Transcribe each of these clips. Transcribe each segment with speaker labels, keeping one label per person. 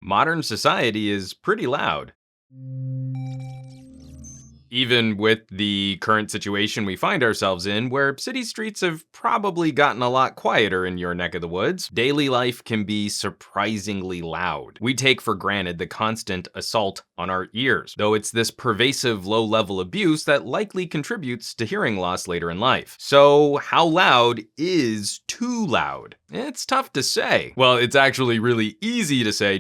Speaker 1: modern society is pretty loud. Even with the current situation we find ourselves in, where city streets have probably gotten a lot quieter in your neck of the woods, daily life can be surprisingly loud. We take for granted the constant assault on our ears, though it's this pervasive low-level abuse that likely contributes to hearing loss later in life. So how loud is too loud? It's tough to say. Well, it's actually really easy to say,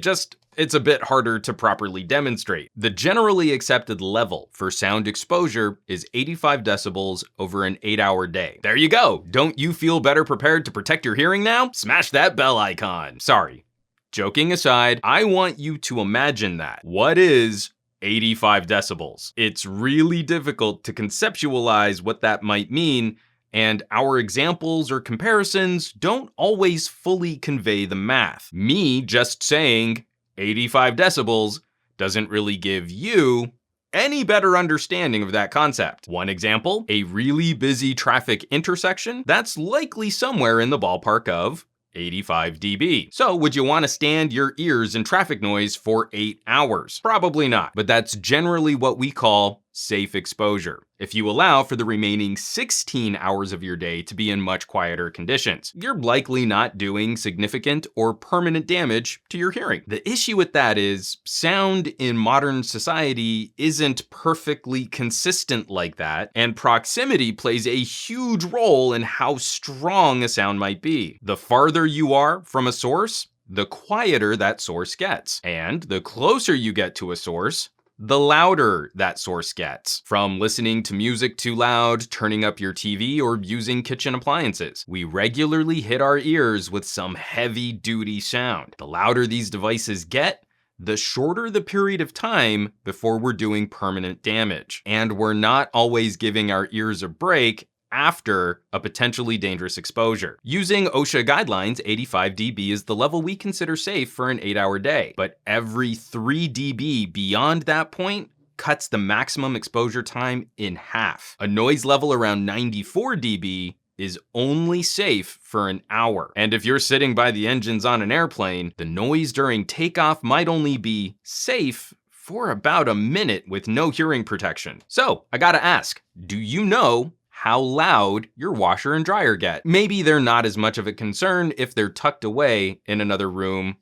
Speaker 1: it's a bit harder to properly demonstrate. The generally accepted level for sound exposure is 85 decibels over an 8-hour day. There you go. Don't you feel better prepared to protect your hearing now? Smash that bell icon. Sorry. Joking aside, I want you to imagine that. What is 85 decibels? It's really difficult to conceptualize what that might mean, and our examples or comparisons don't always fully convey the math. Me just saying 85 decibels doesn't really give you any better understanding of that concept. One example, a really busy traffic intersection, that's likely somewhere in the ballpark of 85 dB. So would you want to stand your ears in traffic noise for 8 hours? Probably not, but that's generally what we call safe exposure. If you allow for the remaining 16 hours of your day to be in much quieter conditions, you're likely not doing significant or permanent damage to your hearing. The issue with that is sound in modern society isn't perfectly consistent like that, and proximity plays a huge role in how strong a sound might be. The farther you are from a source, the quieter that source gets. And the closer you get to a source, the louder that source gets. From listening to music too loud, turning up your TV, or using kitchen appliances. We regularly hit our ears with some heavy-duty sound. The louder these devices get, the shorter the period of time before we're doing permanent damage. And we're not always giving our ears a break after a potentially dangerous exposure. Using OSHA guidelines, 85 dB is the level we consider safe for an 8-hour day. But every 3 dB beyond that point cuts the maximum exposure time in half. A noise level around 94 dB is only safe for an hour. And if you're sitting by the engines on an airplane, the noise during takeoff might only be safe for about a minute with no hearing protection. So I gotta ask, do you know how loud your washer and dryer get? Maybe they're not as much of a concern if they're tucked away in another room,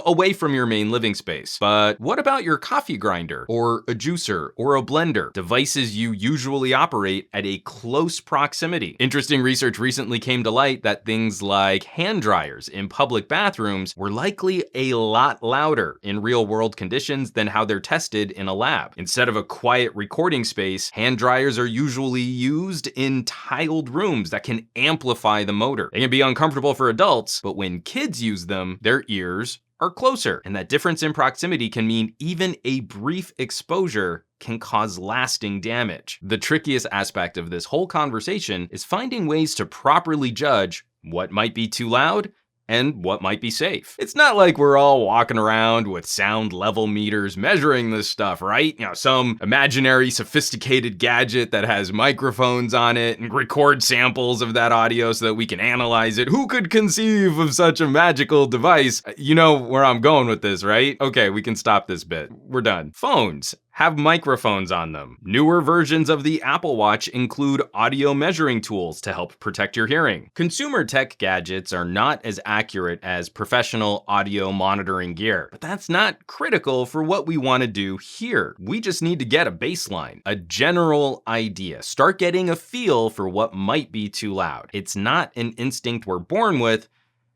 Speaker 1: away from your main living space. But what about your coffee grinder or a juicer or a blender? Devices you usually operate at a close proximity. Interesting research recently came to light that things like hand dryers in public bathrooms were likely a lot louder in real world conditions than how they're tested in a lab. Instead of a quiet recording space, hand dryers are usually used in tiled rooms that can amplify the motor. They can be uncomfortable for adults, but when kids use them, their ears are closer. And that difference in proximity can mean even a brief exposure can cause lasting damage. The trickiest aspect of this whole conversation is finding ways to properly judge what might be too loud and what might be safe. It's not like we're all walking around with sound level meters measuring this stuff, right? Some imaginary sophisticated gadget that has microphones on it and records samples of that audio so that we can analyze it. Who could conceive of such a magical device? You know where I'm going with this, right? Okay, we can stop this bit. We're done. Phones have microphones on them. Newer versions of the Apple Watch include audio measuring tools to help protect your hearing. Consumer tech gadgets are not as accurate as professional audio monitoring gear, but that's not critical for what we want to do here. We just need to get a baseline, a general idea. Start getting a feel for what might be too loud. It's not an instinct we're born with,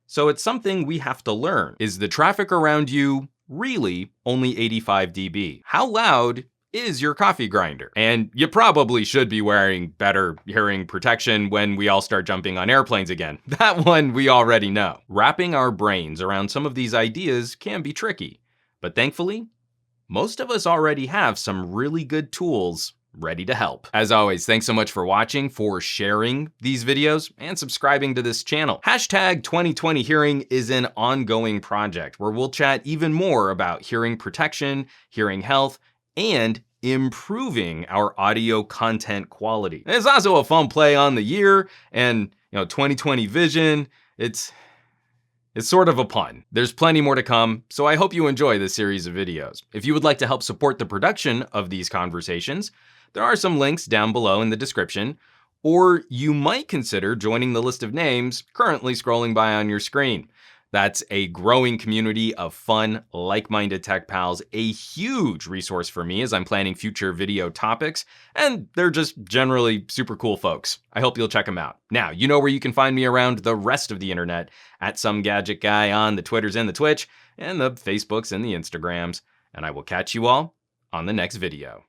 Speaker 1: so it's something we have to learn. Is the traffic around you really only 85 dB? How loud is your coffee grinder? And you probably should be wearing better hearing protection when we all start jumping on airplanes again. That one we already know. Wrapping our brains around some of these ideas can be tricky, but thankfully, most of us already have some really good tools ready to help. As always, thanks so much for watching, for sharing these videos, and subscribing to this channel. Hashtag 2020 Hearing is an ongoing project where we'll chat even more about hearing protection, hearing health, and improving our audio content quality. It's also a fun play on the year and 2020 vision. It's It's sort of a pun. There's plenty more to come, so I hope you enjoy this series of videos. If you would like to help support the production of these conversations, there are some links down below in the description, or you might consider joining the list of names currently scrolling by on your screen. That's a growing community of fun, like-minded tech pals, a huge resource for me as I'm planning future video topics, and they're just generally super cool folks. I hope you'll check them out. Now, you know where you can find me around the rest of the internet, at SomeGadgetGuy on the Twitters and the Twitch, and the Facebooks and the Instagrams, and I will catch you all on the next video.